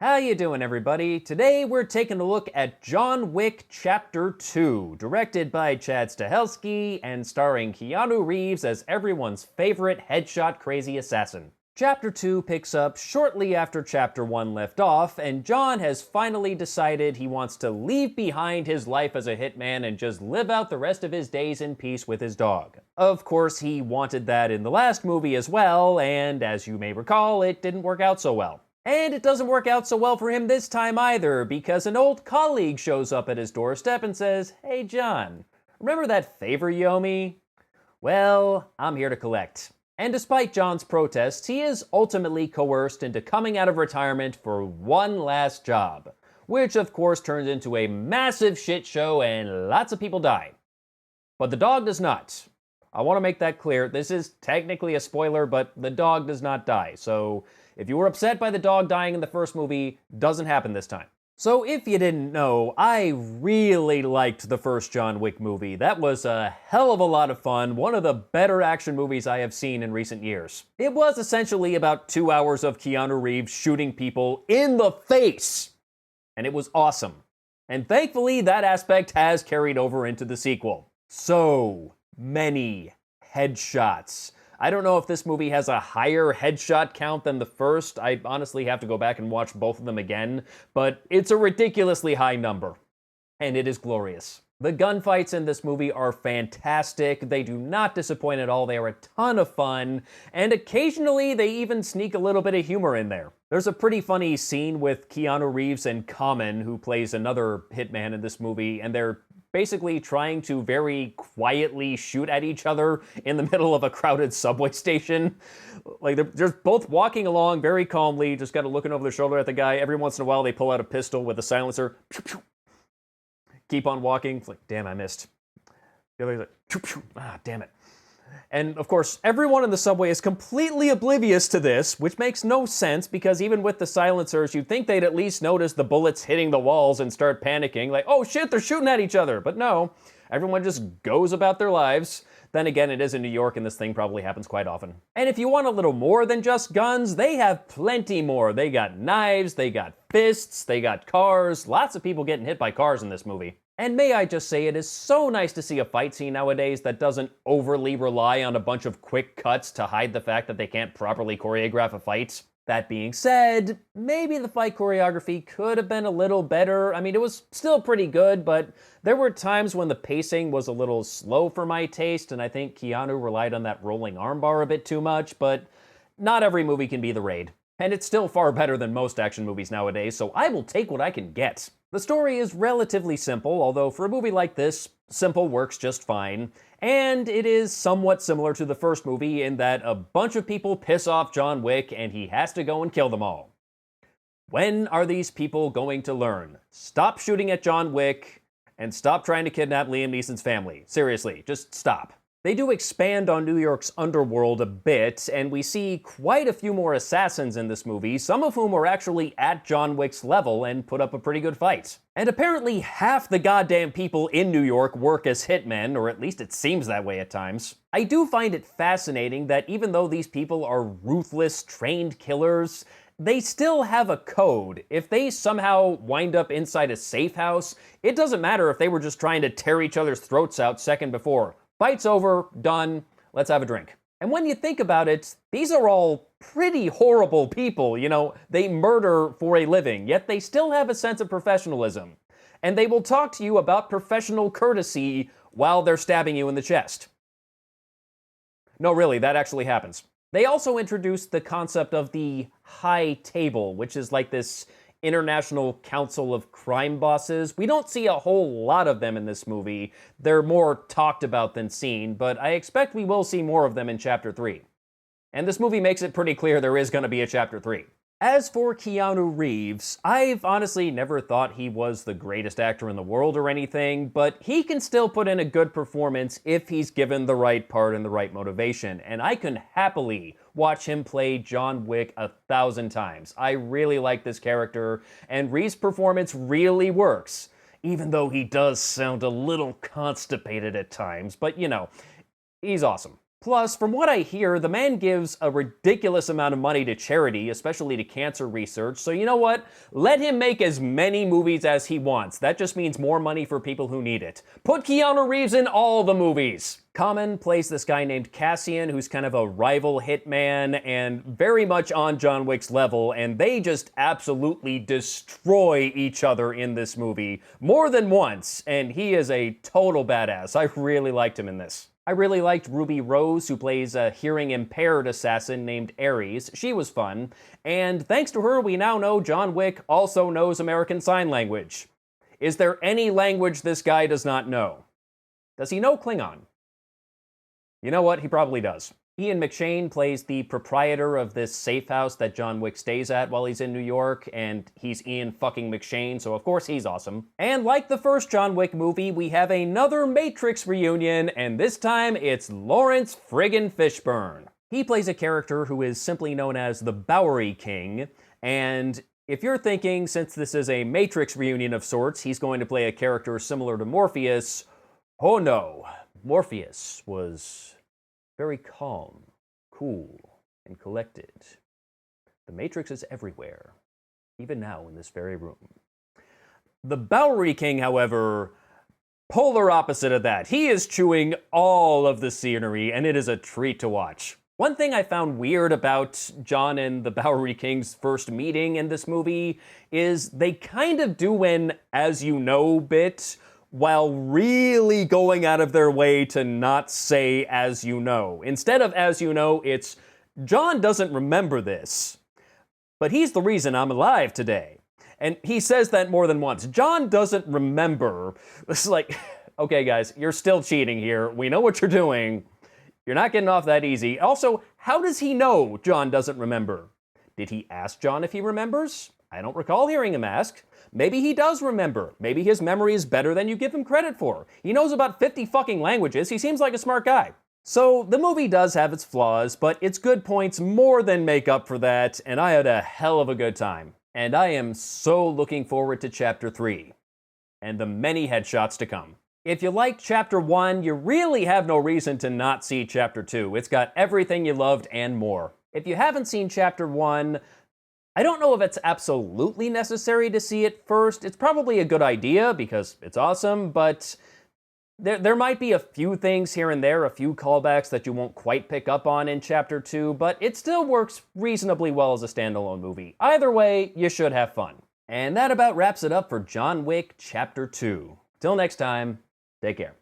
How you doing, everybody? Today we're taking a look at John Wick Chapter 2, directed by Chad Stahelski and starring Keanu Reeves as everyone's favorite headshot crazy assassin. Chapter 2 picks up shortly after Chapter 1 left off, and John has finally decided he wants to leave behind his life as a hitman and just live out the rest of his days in peace with his dog. Of course, he wanted that in the last movie as well, and as you may recall, it didn't work out so well. And it doesn't work out so well for him this time either, because an old colleague shows up at his doorstep and says, "Hey John, remember that favor you owe me? Well, I'm here to collect." And despite John's protests, he is ultimately coerced into coming out of retirement for one last job, which of course turns into a massive shit show and lots of people die. But the dog does not. I want to make that clear. This is technically a spoiler, but the dog does not die, so if you were upset by the dog dying in the first movie, doesn't happen this time. So if you didn't know, I really liked the first John Wick movie. That was a hell of a lot of fun, one of the better action movies I have seen in recent years. It was essentially about 2 hours of Keanu Reeves shooting people in the face, and it was awesome. And thankfully, that aspect has carried over into the sequel. So many headshots. I don't know if this movie has a higher headshot count than the first. I honestly have to go back and watch both of them again, but it's a ridiculously high number, and it is glorious. The gunfights in this movie are fantastic. They do not disappoint at all. They are a ton of fun, and occasionally they even sneak a little bit of humor in there. There's a pretty funny scene with Keanu Reeves and Common, who plays another hitman in this movie, and they're basically trying to very quietly shoot at each other in the middle of a crowded subway station. Like, they're just both walking along very calmly, just kind of looking over their shoulder at the guy. Every once in a while, they pull out a pistol with a silencer. Pew, pew. Keep on walking. It's like, damn, I missed. The other's like, pew, pew. Ah, damn it. And of course, everyone in the subway is completely oblivious to this, which makes no sense because even with the silencers, you'd think they'd at least notice the bullets hitting the walls and start panicking, like, oh shit, they're shooting at each other. But no, everyone just goes about their lives. Then again, it is in New York and this thing probably happens quite often. And if you want a little more than just guns, they have plenty more. They got knives, they got fists, they got cars. Lots of people getting hit by cars in this movie. And may I just say, it is so nice to see a fight scene nowadays that doesn't overly rely on a bunch of quick cuts to hide the fact that they can't properly choreograph a fight. That being said, maybe the fight choreography could have been a little better. I mean, it was still pretty good, but there were times when the pacing was a little slow for my taste, and I think Keanu relied on that rolling armbar a bit too much, but not every movie can be The Raid. And it's still far better than most action movies nowadays, so I will take what I can get. The story is relatively simple, although for a movie like this, simple works just fine. And it is somewhat similar to the first movie in that a bunch of people piss off John Wick and he has to go and kill them all. When are these people going to learn? Stop shooting at John Wick and stop trying to kidnap Liam Neeson's family. Seriously, just stop. They do expand on New York's underworld a bit, and we see quite a few more assassins in this movie, some of whom are actually at John Wick's level and put up a pretty good fight. And apparently half the goddamn people in New York work as hitmen, or at least it seems that way at times. I do find it fascinating that even though these people are ruthless, trained killers, they still have a code. If they somehow wind up inside a safe house, it doesn't matter if they were just trying to tear each other's throats out second before. Fight's over, done, let's have a drink. And when you think about it, these are all pretty horrible people, you know, they murder for a living, yet they still have a sense of professionalism. And they will talk to you about professional courtesy while they're stabbing you in the chest. No, really, that actually happens. They also introduced the concept of the High Table, which is like this international council of crime bosses. We don't see a whole lot of them in this movie. They're more talked about than seen, but I expect we will see more of them in Chapter 3. And this movie makes it pretty clear there is going to be a Chapter 3. As for Keanu Reeves, I've honestly never thought he was the greatest actor in the world or anything, but he can still put in a good performance if he's given the right part and the right motivation, and I can happily watch him play John Wick 1,000 times. I really like this character, and Reeves' performance really works, even though he does sound a little constipated at times, but you know, he's awesome. Plus, from what I hear, the man gives a ridiculous amount of money to charity, especially to cancer research, so you know what? Let him make as many movies as he wants. That just means more money for people who need it. Put Keanu Reeves in all the movies! Common plays this guy named Cassian, who's kind of a rival hitman and very much on John Wick's level, and they just absolutely destroy each other in this movie more than once, and he is a total badass. I really liked him in this. I really liked Ruby Rose, who plays a hearing-impaired assassin named Ares. She was fun. And thanks to her, we now know John Wick also knows American Sign Language. Is there any language this guy does not know? Does he know Klingon? You know what? He probably does. Ian McShane plays the proprietor of this safe house that John Wick stays at while he's in New York, and he's Ian fucking McShane, so of course he's awesome. And like the first John Wick movie, we have another Matrix reunion, and this time it's Lawrence friggin' Fishburne. He plays a character who is simply known as the Bowery King, and if you're thinking, since this is a Matrix reunion of sorts, he's going to play a character similar to Morpheus, oh no. Morpheus was very calm, cool, and collected. The Matrix is everywhere, even now in this very room. The Bowery King, however, polar opposite of that. He is chewing all of the scenery, and it is a treat to watch. One thing I found weird about John and the Bowery King's first meeting in this movie is they kind of do an as you know bit, while really going out of their way to not say as you know. Instead of as you know, it's John doesn't remember this, but he's the reason I'm alive today. And he says that more than once. John doesn't remember. It's like, okay guys, you're still cheating here. We know what you're doing. You're not getting off that easy. Also, how does he know John doesn't remember? Did he ask John if he remembers? I don't recall hearing him ask. Maybe he does remember. Maybe his memory is better than you give him credit for. He knows about 50 fucking languages. He seems like a smart guy. So the movie does have its flaws, but its good points more than make up for that, and I had a hell of a good time. And I am so looking forward to Chapter 3, and the many headshots to come. If you liked Chapter 1, you really have no reason to not see Chapter 2. It's got everything you loved and more. If you haven't seen Chapter 1, I don't know if it's absolutely necessary to see it first. It's probably a good idea because it's awesome, but there might be a few things here and there, a few callbacks that you won't quite pick up on in Chapter 2, but it still works reasonably well as a standalone movie. Either way, you should have fun. And that about wraps it up for John Wick Chapter 2. Till next time, take care.